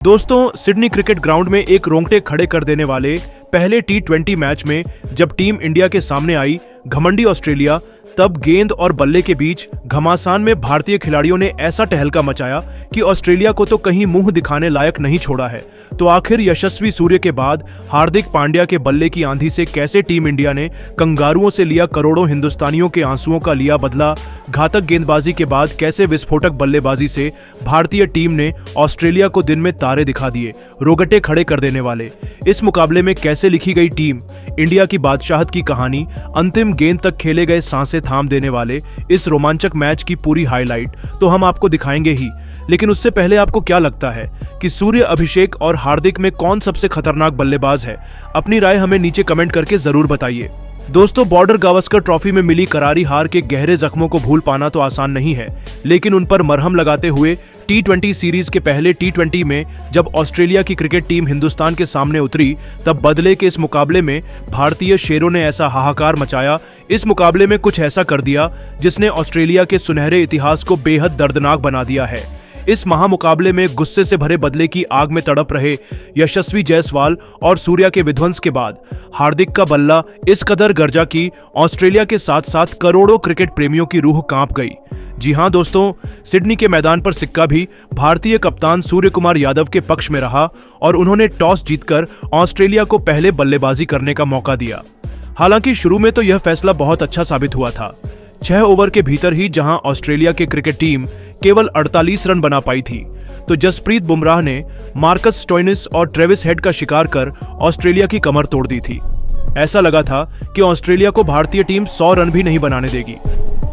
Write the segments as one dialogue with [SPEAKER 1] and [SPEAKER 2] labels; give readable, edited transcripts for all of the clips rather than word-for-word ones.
[SPEAKER 1] दोस्तों, Sydney cricket ground में एक रोंगटे खड़े कर देने वाले पहले टी20 मैच में जब टीम इंडिया के सामने आई घमंडी ऑस्ट्रेलिया, तब गेंद और बल्ले के बीच घमासान में भारतीय खिलाड़ियों ने ऐसा टहलका मचाया कि ऑस्ट्रेलिया को तो कहीं मुंह दिखाने लायक नहीं छोड़ा है। तो आखिर यशस्वी सूर्य के बाद हार्दिक पांड्या के बल्ले की आंधी से कैसे टीम इंडिया ने कंगारुओं से लिया करोड़ों हिंदुस्तानियों के आंसुओं का लिया बदला, घातक गेंदबाजी के बाद कैसे विस्फोटक बल्लेबाजी से भारतीय टीम ने ऑस्ट्रेलिया को दिन में तारे दिखा दिए, रोगटे खड़े कर देने वाले। इस मुकाबले में कैसे लिखी गई टीम इंडिया की बादशाहत की कहानी, अंतिम गेंद तक खेले गए सांसें थाम देने वाले इस रोमांचक मैच की पूरी हाईलाइट तो हम आपको दिखाएंगे ही। लेकिन उससे पहले आपको क्या लगता है कि सूर्य, अभिषेक और हार्दिक में कौन सबसे खतरनाक बल्लेबाज है? अपनी राय हमें नीचे कमेंट करके जरूर बताइए। दोस्तों, बॉर्डर गावस्कर ट्रॉफी में मिली करारी हार के गहरे जख्मों को भूल पाना तो आसान नहीं है, लेकिन उन पर मरहम लगाते हुए टी20 सीरीज के पहले टी20 में जब ऑस्ट्रेलिया की क्रिकेट टीम हिंदुस्तान के सामने उतरी, तब बदले के इस मुकाबले में भारतीय शेरों ने ऐसा हाहाकार मचाया, इस मुकाबले में कुछ ऐसा कर दिया जिसने ऑस्ट्रेलिया के सुनहरे इतिहास को बेहद दर्दनाक बना दिया है। इस महामुकाबले में गुस्से से भरे बदले की आग में तड़प रहे यशस्वी जायसवाल और सूर्या के विध्वंस के बाद हार्दिक का बल्ला इस कदर गरजा कि ऑस्ट्रेलिया के साथ साथ करोड़ों क्रिकेट प्रेमियों की रूह कांप गई। जी हां दोस्तों, सिडनी के मैदान पर सिक्का भी भारतीय कप्तान सूर्य कुमार यादव के पक्ष में रहा और उन्होंने टॉस जीतकर ऑस्ट्रेलिया को पहले बल्लेबाजी करने का मौका दिया। हालांकि शुरू में तो यह फैसला बहुत अच्छा साबित हुआ था। 6 ओवर के भीतर ही जहां ऑस्ट्रेलिया की क्रिकेट टीम केवल 48 रन बना पाई थी, तो जसप्रीत बुमराह ने मार्कस स्टोइनिस और ट्रेविस हेड का शिकार कर ऑस्ट्रेलिया की कमर तोड़ दी थी। ऐसा लगा था कि ऑस्ट्रेलिया को भारतीय टीम 100 रन भी नहीं बनाने देगी,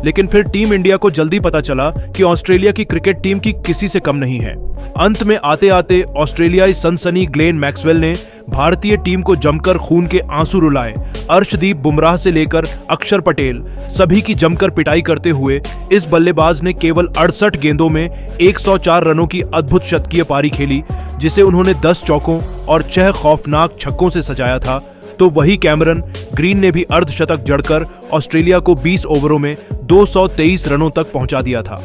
[SPEAKER 1] लेकिन फिर टीम इंडिया को जल्दी पता चला कि ऑस्ट्रेलिया की क्रिकेट टीम की किसी से कम नहीं है। अंत में आते आते ऑस्ट्रेलियाई सनसनी ग्लेन मैक्सवेल ने भारतीय टीम को जमकर खून के आंसू रुलाए। अर्शदीप बुमराह से लेकर अक्षर पटेल सभी की जमकर पिटाई करते हुए इस बल्लेबाज ने केवल 68 गेंदों में 104 रनों की अद्भुत शतकीय पारी खेली, जिसे उन्होंने 10 चौकों और 6 खौफनाक छक्कों से सजाया था। तो वही कैमरन ग्रीन ने भी अर्धशतक जड़कर ऑस्ट्रेलिया को 20 ओवरों में 223 रनों तक पहुंचा दिया था।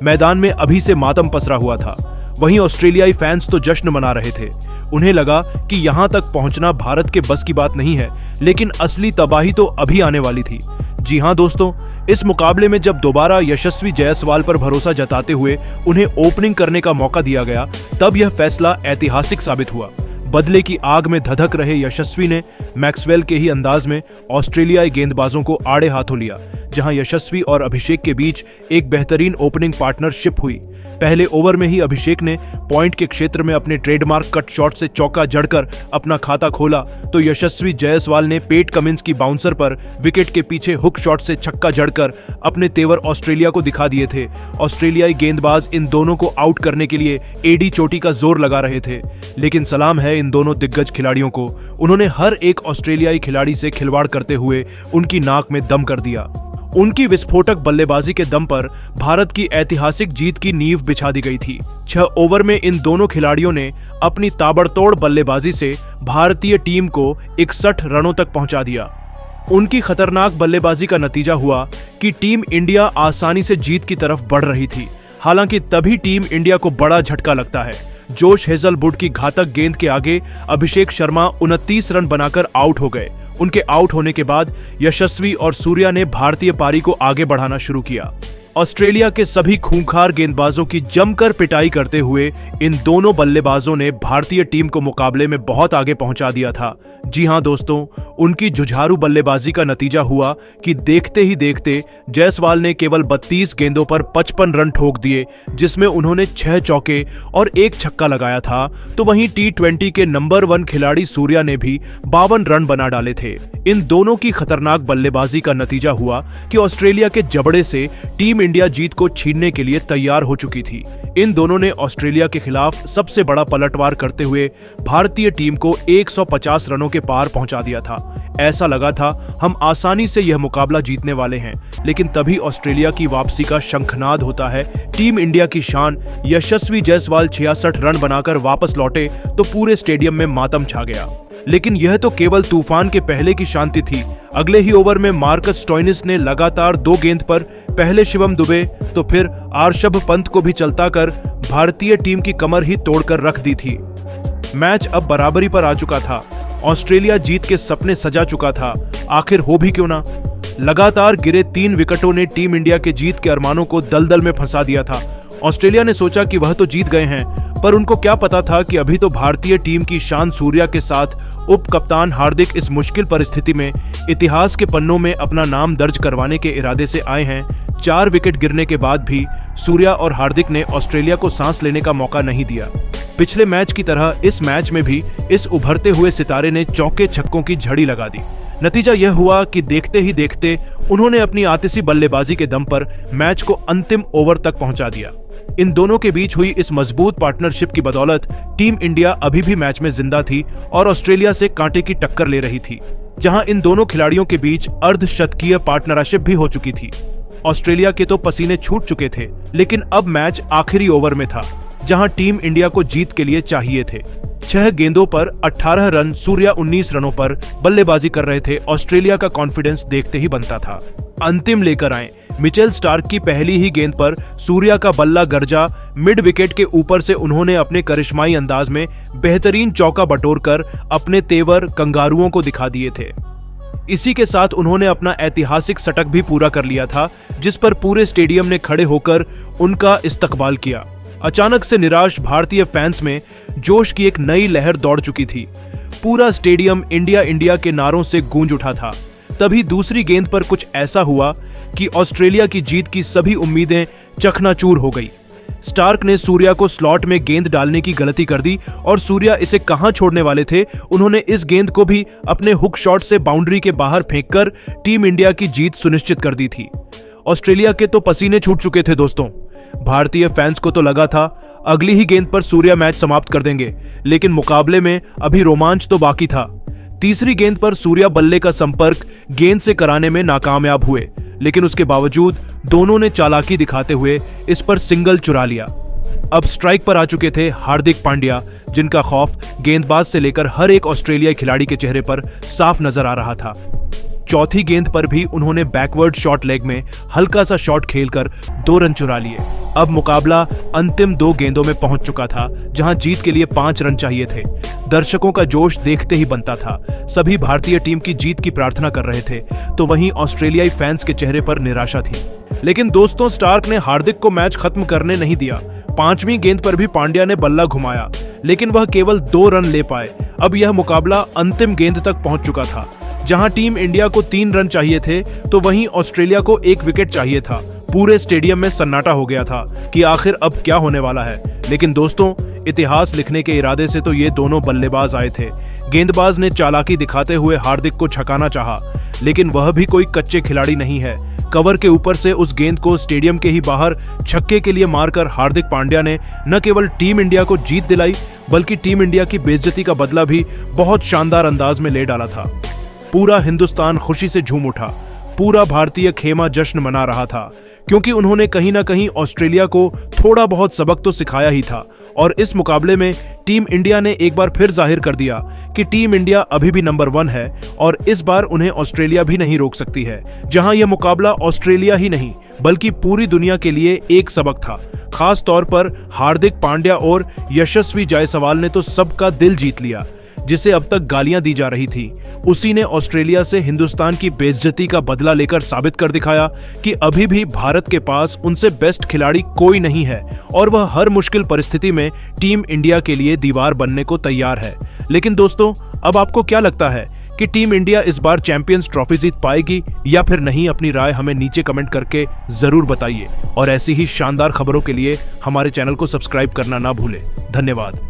[SPEAKER 1] मैदान में अभी से मातम पसरा हुआ था। वहीं ऑस्ट्रेलियाई फैंस तो जश्न मना रहे थे। उन्हें लगा कि यहां तक पहुंचना भारत के बस की बात नहीं है, लेकिन असली तबाही तो अभी आने वाली थी। जी हां दोस्तों, इस मुकाबले में जब दोबारा यशस्वी जायसवाल पर भरोसा जताते हुए उन्हें ओपनिंग करने का मौका दिया गया, तब यह फैसला ऐतिहासिक साबित हुआ। बदले की आग में धधक रहे यशस्वी ने मैक्सवेल के ही अंदाज में ऑस्ट्रेलियाई गेंदबाजों को आड़े हाथों लिया, जहां यशस्वी और अभिषेक के बीच एक बेहतरीन ओपनिंग पार्टनरशिप हुई। पहले ओवर में ही अभिषेक ने पॉइंट के क्षेत्र में अपने ट्रेडमार्क कट शॉट से चौका जड़कर अपना खाता खोला, तो यशस्वी जायसवाल ने पेट कमिंस की बाउंसर पर विकेट के पीछे हुक शॉट से छक्का जड़कर अपने तेवर ऑस्ट्रेलिया को दिखा दिए थे। ऑस्ट्रेलियाई गेंदबाज इन दोनों को आउट करने के लिए एडी चोटी का जोर लगा रहे थे, लेकिन सलाम है इन दोनों दिग्गज खिलाड़ियों को, उन्होंने हर एक ऑस्ट्रेलियाई खिलाड़ी से खिलवाड़ करते हुए उनकी नाक में दम कर दिया। उनकी विस्फोटक बल्लेबाजी के दम पर भारत की ऐतिहासिक जीत की नींव बिछा दी गई थी। 6 ओवर में इन दोनों खिलाड़ियों ने अपनी ताबड़तोड़ बल्लेबाजी से भारतीय टीम को 61 रनों तक पहुंचा दिया। उनकी खतरनाक बल्लेबाजी का नतीजा हुआ कि टीम इंडिया आसानी से जीत की तरफ बढ़ रही थी। हालांकि तभी टीम इंडिया को बड़ा झटका लगता है। जोश हेजलवुड की घातक गेंद के आगे अभिषेक शर्मा 29 रन बनाकर आउट हो गए। उनके आउट होने के बाद यशस्वी और सूर्या ने भारतीय पारी को आगे बढ़ाना शुरू किया। ऑस्ट्रेलिया के सभी खूंखार गेंदबाजों की जमकर पिटाई करते हुए इन दोनों बल्लेबाजों ने भारतीय टीम को मुकाबले में बहुत आगे पहुंचा दिया था। जी हां दोस्तों, उनकी जुझारू बल्लेबाजी का नतीजा हुआ कि देखते ही देखते जायसवाल ने केवल 32 गेंदों पर 55 रन ठोक दिए, जिसमें उन्होंने 6 चौके और 1 छक्का लगाया था। तो वहीं टी20 के नंबर 1 खिलाड़ी सूर्या ने भी 52 रन बना डाले थे। इन दोनों की खतरनाक बल्लेबाजी का नतीजा हुआ कि ऑस्ट्रेलिया के जबड़े से टीम इंडिया जीत को छीनने के लिए तैयार हो चुकी थी। इन दोनों ने ऑस्ट्रेलिया के खिलाफ सबसे बड़ा पलटवार करते हुए भारतीय टीम को 150 रनों के पार पहुंचा दिया था। ऐसा लगा था हम आसानी से यह मुकाबला जीतने वाले हैं, लेकिन तभी ऑस्ट्रेलिया की वापसी का शंखनाद होता है। टीम इंडिया की शान यशस्वी जायसवाल 66 रन बनाकर वापस लौटे तो पूरे स्टेडियम में मातम छा गया। लेकिन यह तो केवल तूफान के पहले की शांति थी। अगले ही ओवर में मार्कस स्टोइनिस ने लगातार 2 गेंद पर पहले शिवम दुबे तो फिर ऋषभ पंत को भी चलता कर भारतीय टीम की कमर ही तोड़कर रख दी थी। मैच अब बराबरी पर आ चुका था। ऑस्ट्रेलिया जीत के सपने सजा चुका था। आखिर हो भी क्यों ना। लगातार गिरे 3 विकेटों ने टीम इंडिया के जीत के अरमानों को दलदल में फंसा दिया था। ऑस्ट्रेलिया ने सोचा कि वह तो जीत गए हैं, पर उनको क्या पता था कि अभी तो भारतीय टीम की शान सूर्या के साथ उप कप्तान हार्दिक इस मुश्किल परिस्थिति में इतिहास के पन्नों में अपना नाम दर्ज करवाने के इरादे से आए हैं। 4 विकेट गिरने के बाद भी सूर्या और हार्दिक ने ऑस्ट्रेलिया को सांस लेने का मौका नहीं दिया। पिछले मैच की तरह इस मैच में भी इस उभरते हुए सितारे ने चौके छक्कों की झड़ी लगा दी। नतीजा यह हुआ कि देखते ही देखते उन्होंने अपनी आतिशी बल्लेबाजी के दम पर मैच को अंतिम ओवर तक पहुंचा दिया। इन दोनों के बीच हुई इस मजबूत पार्टनरशिप की बदौलत टीम इंडिया अभी भी मैच में जिंदा थी और ऑस्ट्रेलिया से कांटे की टक्कर ले रही थी, जहां इन दोनों खिलाड़ियों के बीच अर्धशतकीय पार्टनरशिप भी हो चुकी थी। ऑस्ट्रेलिया के तो पसीने छूट चुके थे, लेकिन अब मैच आखिरी ओवर में था, जहां टीम इंडिया को जीत के लिए चाहिए थे। 6 गेंदों पर 18 रन, सूर्या 19 रनों पर बल्लेबाजी कर रहे थे। ऑस्ट्रेलिया का कॉन्फिडेंस देखते ही बनता था। अंतिम लेकर आए। मिचेल स्टार्क की पहली ही गेंद पर सूर्या का बल्ला गरजा मिड विकेट के ऊपर से उन्होंने अपने करिश्माई अंदाज में बेहतरीन चौका बटोरकर अपने तेवर कंगारुओं को दिखा दिए थे। इसी के साथ उन्होंने अपना ऐतिहासिक शतक भी पूरा कर लिया था, जिस पर पूरे स्टेडियम ने खड़े होकर उनका इस्तकबाल किया। अचानक से निराश भारतीय फैंस में जोश की एक नई लहर दौड़ चुकी थी। पूरा स्टेडियम इंडिया इंडिया के नारों से गूंज उठा था। तभी दूसरी गेंद पर कुछ ऐसा हुआ कि ऑस्ट्रेलिया की जीत की सभी उम्मीदें चकनाचूर हो गई। स्टार्क ने सूर्या को स्लॉट में गेंद डालने की गलती कर दी और सूर्या इसे कहां छोड़ने वाले थे। उन्होंने इस गेंद को भी अपने हुक शॉट से बाउंड्री के बाहर फेंककर टीम इंडिया की जीत सुनिश्चित कर दी थी। ऑस्ट्रेलिया के तो पसीने छूट चुके थे दोस्तों। भारतीय फैंस को तो लगा था अगली ही गेंद पर सूर्या मैच समाप्त कर देंगे, लेकिन मुकाबले में अभी रोमांच तो बाकी था। तीसरी गेंद पर सूर्या बल्ले का संपर्क गेंद से कराने में नाकामयाब हुए, लेकिन उसके बावजूद दोनों ने चालाकी दिखाते हुए इस पर सिंगल चुरा लिया। अब स्ट्राइक पर आ चुके थे हार्दिक पांड्या, जिनका खौफ गेंदबाज से लेकर हर एक ऑस्ट्रेलियाई खिलाड़ी के चेहरे पर साफ नजर आ रहा था। चौथी गेंद पर भी उन्होंने बैकवर्ड शॉट लेग में हल्का सा शॉट खेलकर 2 रन चुरा लिए। अब मुकाबला अंतिम 2 गेंदों में पहुंच चुका था, जहां जीत के लिए 5 रन चाहिए थे। दर्शकों का जोश देखते ही बनता था। सभी भारतीय टीम की जीत की प्रार्थना कर रहे थे, तो वहीं ऑस्ट्रेलियाई फैंस के चेहरे पर निराशा थी। लेकिन दोस्तों, स्टार्क ने हार्दिक को मैच खत्म करने नहीं दिया। 5वीं गेंद पर भी पांड्या ने बल्ला घुमाया, लेकिन वह केवल 2 रन ले पाए। अब यह मुकाबला अंतिम गेंद तक पहुंच चुका था। जहां टीम इंडिया को 3 रन चाहिए थे, तो वहीं ऑस्ट्रेलिया को 1 विकेट चाहिए था। पूरे स्टेडियम में सन्नाटा हो गया था कि आखिर अब क्या होने वाला है। लेकिन दोस्तों, इतिहास लिखने के इरादे से तो ये दोनों बल्लेबाज आए थे। गेंदबाज ने चालाकी दिखाते हुए हार्दिक को छकाना चाहा, लेकिन वह भी कोई कच्चे खिलाड़ी नहीं है। कवर के ऊपर से उस गेंद को स्टेडियम के ही बाहर छक्के के लिए मारकर हार्दिक पांड्या ने न केवल टीम इंडिया को जीत दिलाई, बल्कि टीम इंडिया की बेइज्जती का बदला भी बहुत शानदार अंदाज में ले डाला था। पूरा हिंदुस्तान खुशी से झूम उठा। पूरा भारतीय खेमा जश्न मना रहा था, क्योंकि उन्होंने कहीं ना कहीं ऑस्ट्रेलिया को थोड़ा बहुत सबक तो सिखाया ही था। और इस मुकाबले में टीम इंडिया ने एक बार फिर जाहिर कर दिया कि टीम इंडिया अभी भी नंबर 1 है और इस बार उन्हें ऑस्ट्रेलिया भी नहीं रोक सकती है। जहां यह मुकाबला ऑस्ट्रेलिया ही नहीं बल्कि पूरी दुनिया के लिए एक सबक था। खास तौर पर हार्दिक पांड्या और यशस्वी जायसवाल ने तो सबका दिल जीत लिया। जिसे अब तक गालियां दी जा रही थी, उसी ने ऑस्ट्रेलिया से हिंदुस्तान की बेइज्जती का बदला लेकर साबित कर दिखाया कि अभी भी भारत के पास उनसे बेस्ट खिलाड़ी कोई नहीं है और वह हर मुश्किल परिस्थिति में टीम इंडिया के लिए दीवार बनने को तैयार है। लेकिन दोस्तों, अब आपको क्या लगता है कि टीम इंडिया इस बार चैंपियंस ट्रॉफी जीत पाएगी या फिर नहीं? अपनी राय हमें नीचे कमेंट करके जरूर बताइए और ऐसी ही शानदार खबरों के लिए हमारे चैनल को सब्सक्राइब करना ना भूलें। धन्यवाद।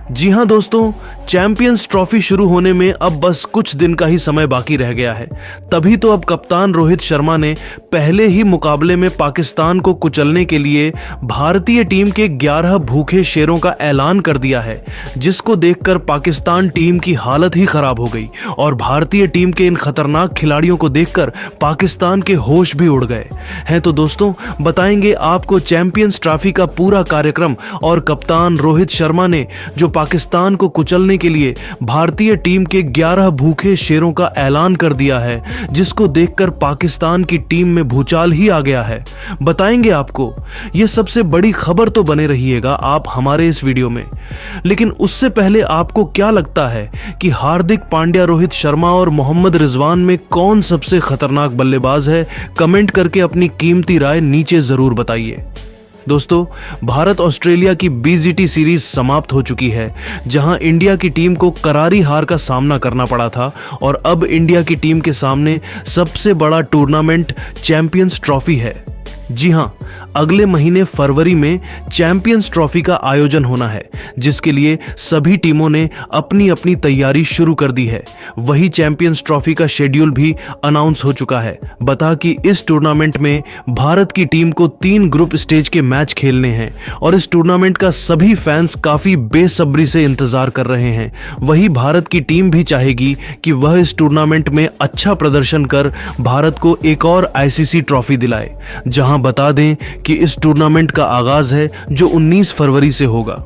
[SPEAKER 1] जी हां दोस्तों, चैंपियंस ट्रॉफी शुरू होने में अब बस कुछ दिन का ही समय बाकी रह गया है। तभी तो अब कप्तान रोहित शर्मा ने पहले ही मुकाबले में पाकिस्तान को कुचलने के लिए भारतीय टीम के 11 भूखे शेरों का ऐलान कर दिया है, जिसको देखकर पाकिस्तान टीम की हालत ही खराब हो गई और भारतीय टीम के इन खतरनाक खिलाड़ियों को देखकर पाकिस्तान के होश भी उड़ गए हैं। तो दोस्तों, बताएंगे आपको चैंपियंस ट्रॉफी का पूरा कार्यक्रम और कप्तान रोहित शर्मा ने जो पाकिस्तान को कुचलने के लिए भारतीय टीम के 11 भूखे शेरों का ऐलान कर दिया है, जिसको देखकर पाकिस्तान की टीम में भूचाल ही आ गया है। बताएंगे आपको। यह सबसे बड़ी खबर तो बने रहिएगा आप हमारे इस वीडियो में। लेकिन उससे पहले आपको क्या लगता है कि हार्दिक पांड्या, रोहित शर्मा और मोहम्मद रिजवान में कौन सबसे खतरनाक बल्लेबाज है? कमेंट करके अपनी कीमती राय नीचे जरूर बताइए। दोस्तों, भारत ऑस्ट्रेलिया की BGT सीरीज समाप्त हो चुकी है, जहां इंडिया की टीम को करारी हार का सामना करना पड़ा था और अब इंडिया की टीम के सामने सबसे बड़ा टूर्नामेंट चैंपियंस ट्रॉफी है। जी हां, अगले महीने फरवरी में चैंपियंस ट्रॉफी का आयोजन होना है, जिसके लिए सभी टीमों ने अपनी अपनी तैयारी शुरू कर दी है। वही चैंपियंस ट्रॉफी का शेड्यूल भी अनाउंस हो चुका है। बता कि इस टूर्नामेंट में भारत की टीम को 3 ग्रुप स्टेज के मैच खेलने हैं और इस टूर्नामेंट का सभी फैंस काफी बेसब्री से इंतजार कर रहे हैं। वही भारत की टीम भी चाहेगी कि वह इस टूर्नामेंट में अच्छा प्रदर्शन कर भारत को एक और ICC ट्रॉफी दिलाए। जहां बता दें कि इस टूर्नामेंट का आगाज है जो 19 फरवरी से होगा।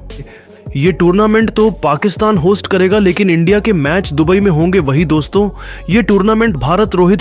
[SPEAKER 1] ये टूर्नामेंट तो पाकिस्तान होस्ट करेगा, लेकिन इंडिया के मैच दुबई में होंगे। वही दोस्तों, ये टूर्नामेंट भारत रोहित